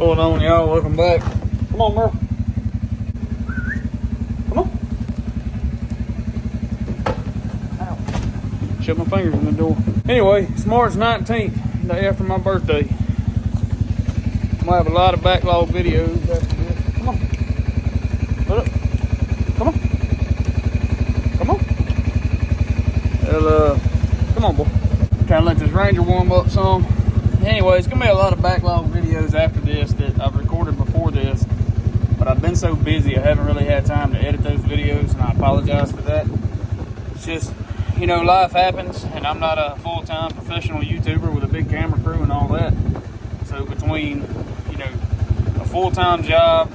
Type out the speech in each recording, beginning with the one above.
Going on, y'all? Welcome back. Come on, Merle. Come on. Ow. Shut my fingers in the door. Anyway, it's March 19th, day after my birthday. I'm gonna have a lot of backlog videos after this. Come on. Put up. Come on. Come on. Well, come on, boy. Trying to let this Ranger warm up some. Anyway, it's gonna be a lot of backlog videos after this that I've recorded before this, but I've been so busy I haven't really had time to edit those videos, and I apologize for that. It's just, you know, life happens, and I'm not a full-time professional YouTuber with a big camera crew and all that. So between, you know, a full-time job,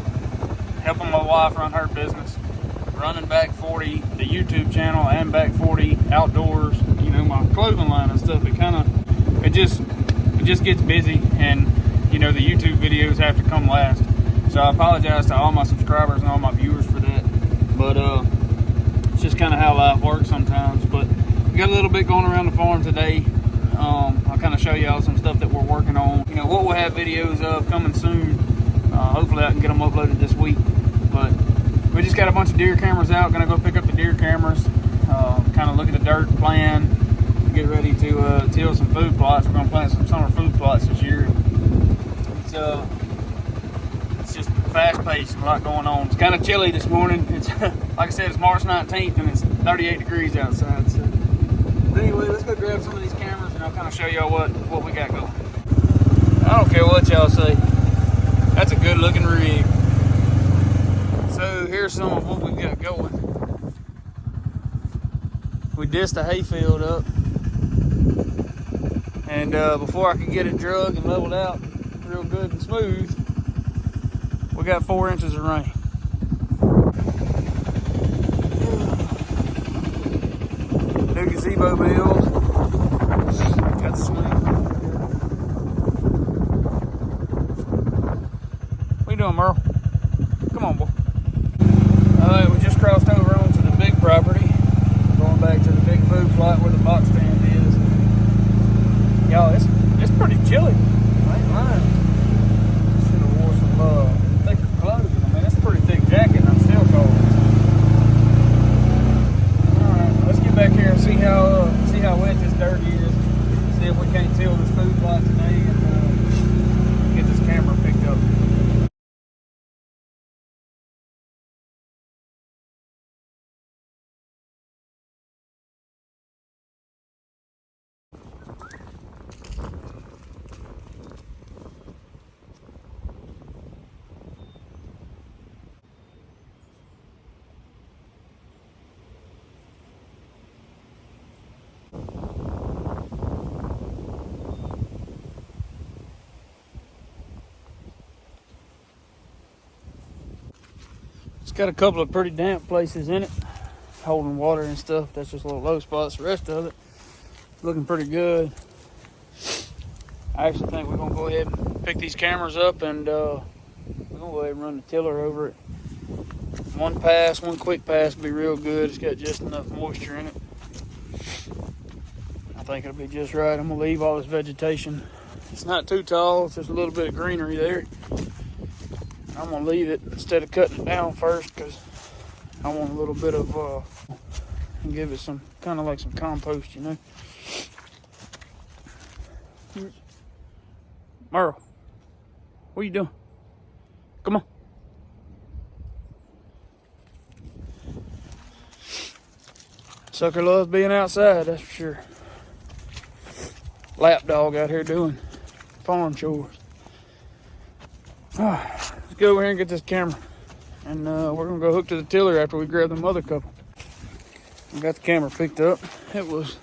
helping my wife run her business, running Back 40, the YouTube channel, and Back 40 outdoors, you know, my clothing line and stuff, it just gets busy, and you know, the YouTube videos have to come last. So I apologize to all my subscribers and all my viewers for that, but it's just kind of how life works sometimes. But we got a little bit going around the farm today. I'll kind of show y'all some stuff that we're working on, you know, what we'll have videos of coming soon. Hopefully I can get them uploaded this week. But we just got a bunch of deer cameras out. Gonna go pick up the deer cameras, kind of look at the dirt plan, get ready to till some food plots. We're gonna plant some summer food plots this year. It's just fast paced, a lot going on. It's kind of chilly this morning. It's like I said, it's March 19th and it's 38 degrees outside. So, but anyway, let's go grab some of these cameras and I'll kind of show y'all what we got going. I don't care what y'all say. That's a good looking rig. So here's some of what we got going. We dished the hayfield up. And before I could get it drug and leveled out real good and smooth, we got 4 inches of rain. New gazebo build. Got the swing. What you doing, Merle? Come on, boy. Alright, we just crossed over onto the big property. Going back to the big food plot where the box stand is. Y'all, it's pretty chilly. I ain't lying. Should have wore some thicker clothes. I mean, it's a pretty thick jacket and I'm still cold. Alright, let's get back here and see how wet this dirt is. See if we can't till this food plot today and get this camera picked up. It's got a couple of pretty damp places in it, holding water and stuff. That's just little low spots. The rest of it looking pretty good. I actually think we're gonna go ahead and pick these cameras up and we're gonna go ahead and run the tiller over it. One quick pass will be real good. It's got just enough moisture in it. I think it'll be just right. I'm gonna leave all this vegetation. It's not too tall, it's just a little bit of greenery there. I'm gonna leave it instead of cutting it down first because I want a little bit of and give it some kind of like some compost, you know. Merle, what are you doing? Come on. Sucker loves being outside, that's for sure. Lap dog out here doing farm chores. Let's go over here and get this camera. And we're gonna go hook to the tiller after we grab them other couple. We got the camera picked up. It was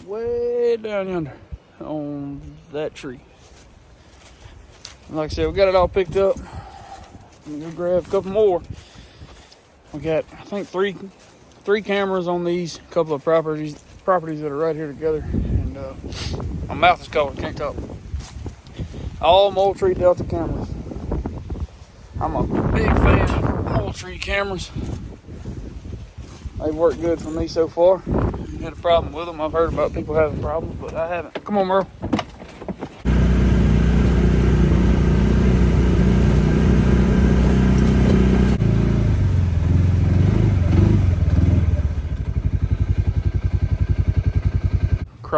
way down yonder on that tree. And like I said, we got it all picked up. I'm gonna go grab a couple more. We got, I think, three cameras on these couple of properties that are right here together. And my mouth is cold, can't talk. All Moultrie Delta cameras. I'm a big fan of Moultrie cameras. They've worked good for me so far. Haven't had a problem with them. I've heard about people having problems, but I haven't. Come on, Merle.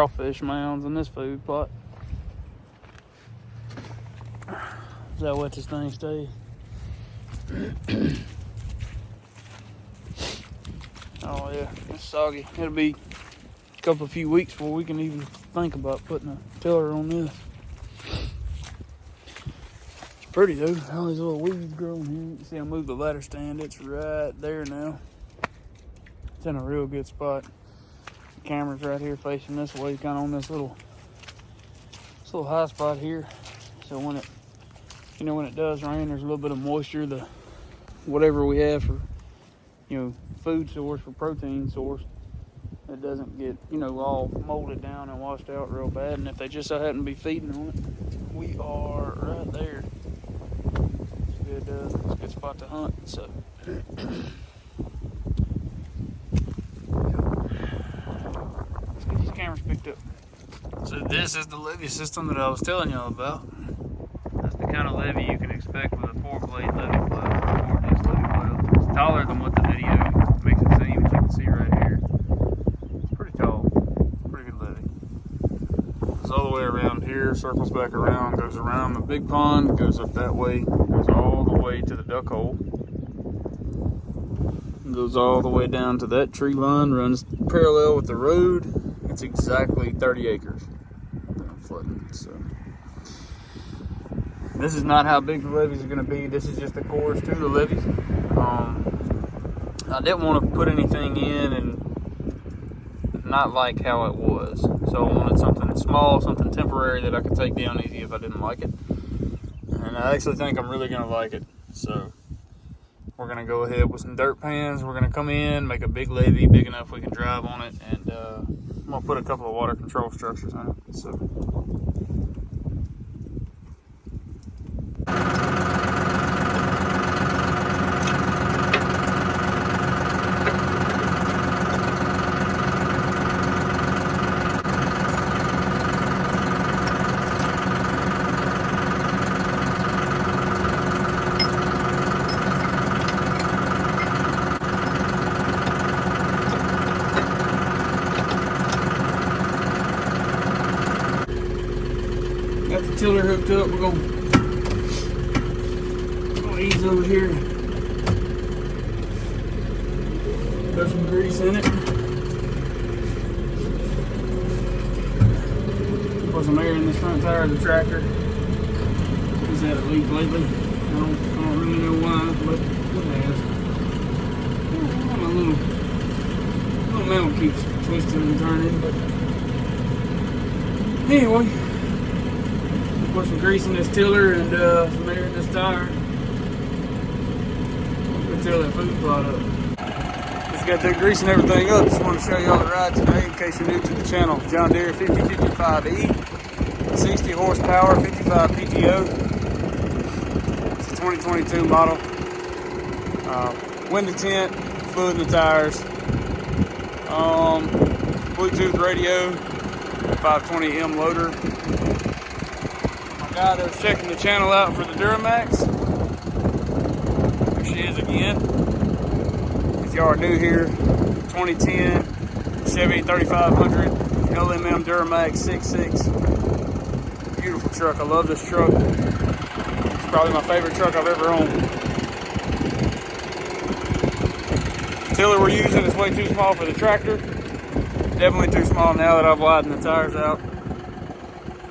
crawfish mounds in this food plot. Is that what this thing stays? Oh yeah, it's soggy. It'll be a few weeks before we can even think about putting a tiller on this. It's pretty though. All these little weeds growing here. You can see I moved the ladder stand. It's right there now. It's in a real good spot. The camera's right here facing this way, kind of on this little high spot here. So when it, when it does rain, there's a little bit of moisture. The whatever we have for, food source, for protein source, it doesn't get, all molded down and washed out real bad. And if they just so happen to be feeding on it, we are right there. It's a good spot to hunt. So let's get these cameras picked up. So this is the levee system that I was telling y'all about. That's the kind of levee you can expect with a 4-blade levee plow, or 4-disc levee plow. It's taller than what the video makes it seem, as you can see right here. It's pretty tall, pretty good levee. Goes all the way around here, circles back around, goes around the big pond, goes up that way, goes all the way to the duck hole, goes all the way down to that tree line, runs parallel with the road. It's exactly 30 acres that I'm flooding. So this is not how big the levees are going to be. This is just the course to the levees. I didn't want to put anything in and not like how it was. So I wanted something small, something temporary that I could take down easy if I didn't like it. And I actually think I'm really going to like it. So we're going to go ahead with some dirt pans. We're going to come in, make a big levee, big enough we can drive on it, and I'm going to put a couple of water control structures in it. So got the tiller hooked up. We're gonna ease over here. Put some grease in it. Put some air in this front tire of the tractor. It's had a leak lately. I don't really know why, but it has. My little mount keeps twisting and turning, but anyway. Put some grease in this tiller and some air in this tire. We'll till that food plot up. Just got that grease and everything up. Just want to show y'all the ride today in case you're new to the channel. John Deere 5055E, 60 horsepower, 55 PTO. It's a 2022 model. Window tint, fluid in the tires. Bluetooth radio, 520M loader. Guy that was checking the channel out for the Duramax. There she is again. If y'all are new here, 2010 Chevy 3500 LMM Duramax 6.6. Beautiful truck. I love this truck. It's probably my favorite truck I've ever owned. The tiller we're using is way too small for the tractor. Definitely too small now that I've widened the tires out.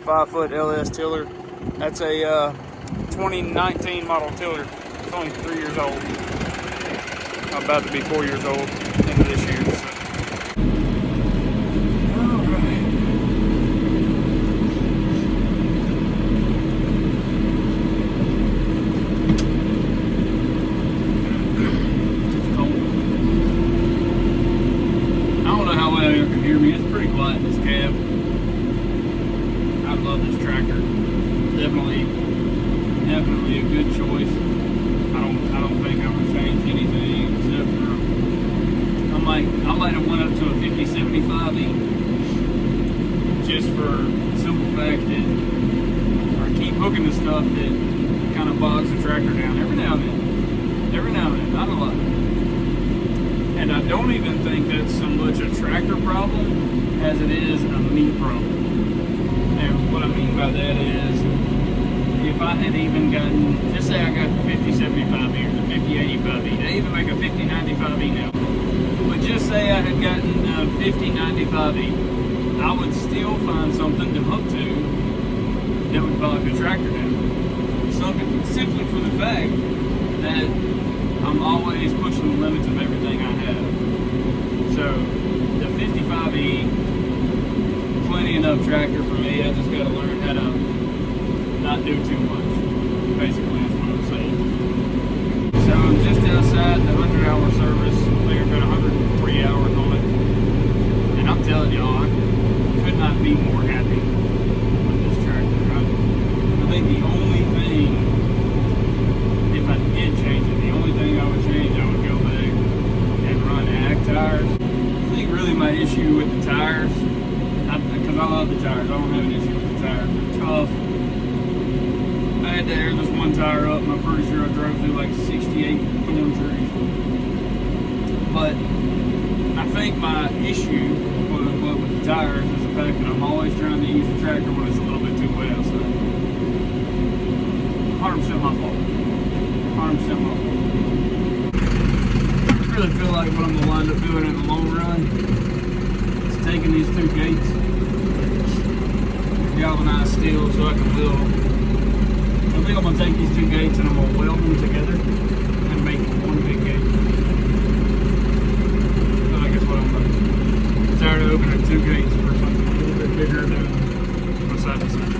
5-foot LS tiller. That's a 2019 model tiller. It's only 3 years old. I'm about to be 4 years old into this year. So. I don't know how well you can hear me. It's pretty quiet in this cab. I love this tractor. Definitely a good choice. I don't think I would change anything except for I might have went up to a 5075E just for the simple fact that I keep hooking the stuff that kind of bogs the tractor down every now and then, not a lot. And I don't even think that's so much a tractor problem as it is a me problem. And what I mean by that is, if I had even gotten, just say I got the 5075E or the 5085E, they even make a 5095E now. But just say I had gotten a 5095E, I would still find something to hook to that would bog the tractor down. Something simply for the fact that I'm always pushing the limits of everything I have. So the 55E, plenty enough tractor for me. I just got to learn how to not do too much. Basically, that's what I'm saying. So I'm just outside the 100-hour service. I think I've got 140 hours on it, and I'm telling y'all, I could not be more happy with this tractor. I think the only thing, if I did change it, the only thing I would change, I would go back and run ag tires. I think really my issue with the tires, because I love the tires, I don't have an issue with the tires. They're tough. I had to air this one tire up, and I'm pretty sure I drove through like 68 thorn trees. But I think my issue, quote unquote, with the tires is the fact that I'm always trying to use the tractor when it's a little bit too wet outside. 100% my fault. 100% my fault. I really feel like what I'm going to wind up doing in the long run is taking these two gates, galvanized steel, so I can weld. I think I'm going to take these two gates and I'm going to weld them together and make one big gate. So I guess what I'm going to do. I'm tired of opening two gates for something a little bit bigger than my side to side.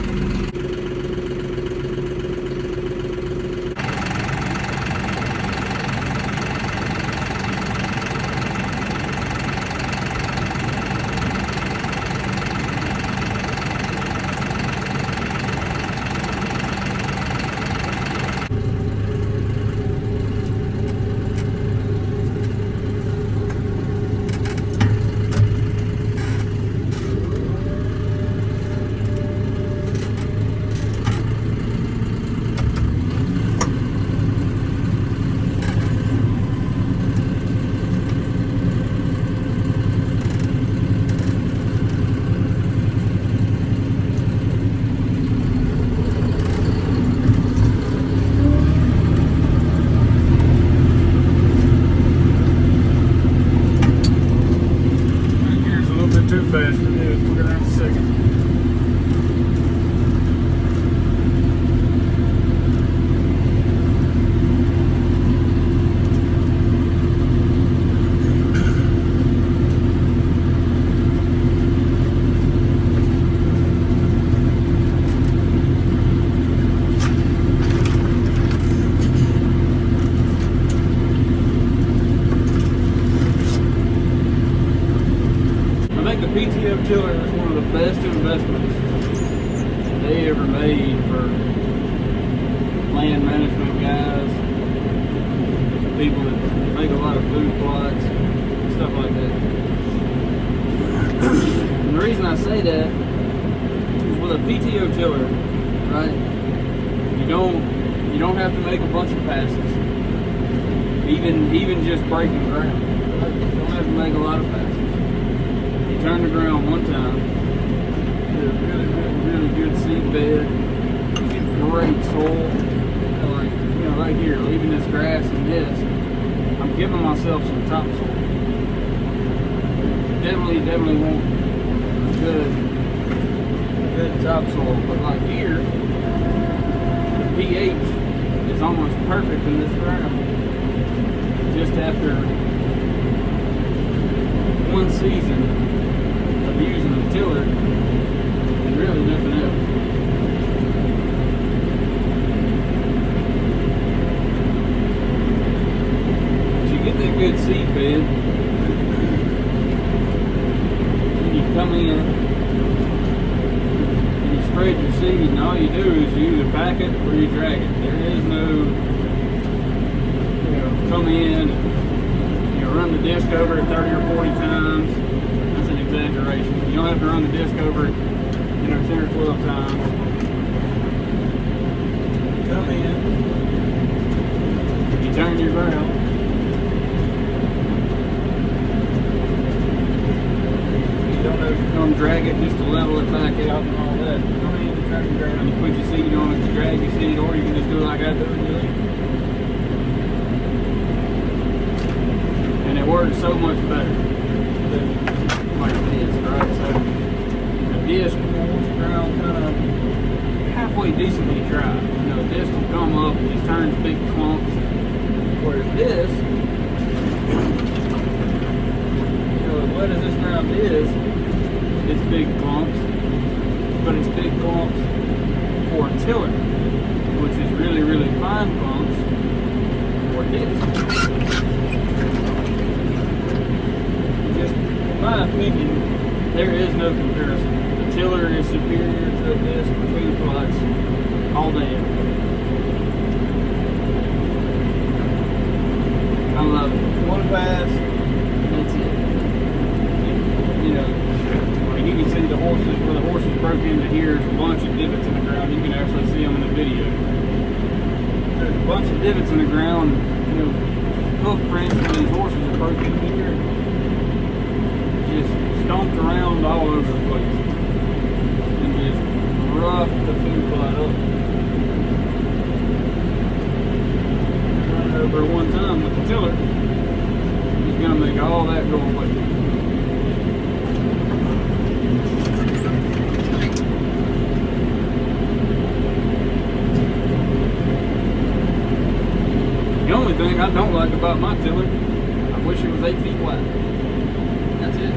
Too fast for this. We'll get out in a second. The PTO tiller is one of the best investments they ever made for land management guys, people that make a lot of food plots, stuff like that. And the reason I say that is with a PTO tiller, right? You don't have to make a bunch of passes, even just breaking ground. Right? You don't have to make a lot of passes. Turn the ground one time, get a really good seed bed, get great soil, like, right here, leaving this grass and this, I'm giving myself some topsoil. Definitely want good topsoil, but like here, the pH is almost perfect in this ground. Just after one season using a tiller and really nothing else. But you get that good seed bed, and you come in and you spread your seed, and all you do is you either pack it or you drag it. There is no, come in and run the disc over it 30 or 40 times. Exaggeration. You don't have to run the disc over it, 10 or 12 times. Come in, you turn your ground, top and all that. You don't need the tractor ground. You put your seat on it, you drag your seat, or you can just do it like I do. And it works so much better than like this, right? So the disc holds the ground kind of halfway decently dry. You know, this will come up, it turns big clumps. Whereas this, you know, as wet as this ground is, it's big clumps, but it's big clumps for a tiller, which is really, really fine clumps for disc. Just, in my opinion, there is no comparison. The tiller is superior to the disc for food plots all day. I love it. One pass, that's it. You know, like you can see the horses, where the horses broke into here, there's a bunch of divots in the ground. You can actually see them in the video. There's a bunch of divots in the ground, you know, hoof prints where these horses are broken in here. Just stomped around all over the place. And just roughed the food plot up. Run over one time with the tiller. He's gonna make all that go away. The only thing I don't like about my tiller, I wish it was 8 feet wide. That's it.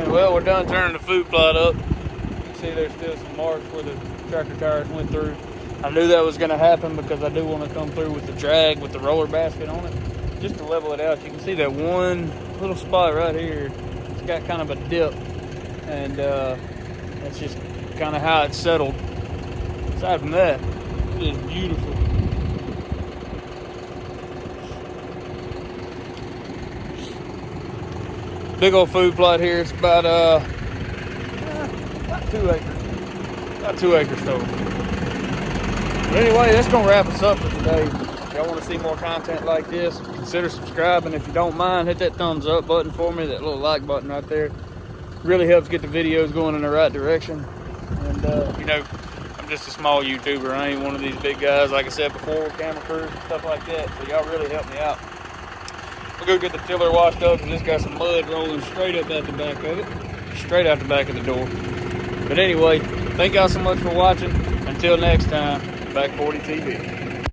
Well, we're done turning the food plot up. You can see there's still some marks where the tractor tires went through. I knew that was going to happen because I do want to come through with the drag with the roller basket on it, just to level it out. You can see that one little spot right here. It's got kind of a dip, and that's just kind of how it's settled. Aside from that, it is beautiful. Big old food plot here. It's about 2 acres. About 2 acres total. But anyway, that's gonna wrap us up for today. If y'all want to see more content like this, consider subscribing. If you don't mind, hit that thumbs up button for me, that little like button right there. Really helps get the videos going in the right direction. And you know, I'm just a small YouTuber. I ain't one of these big guys, like I said before, with camera crews and stuff like that. So y'all really help me out. We'll go get the tiller washed up, and it's got some mud rolling straight up out the back of it. Straight out the back of the door. But anyway, thank y'all so much for watching. Until next time, Back 40 TV.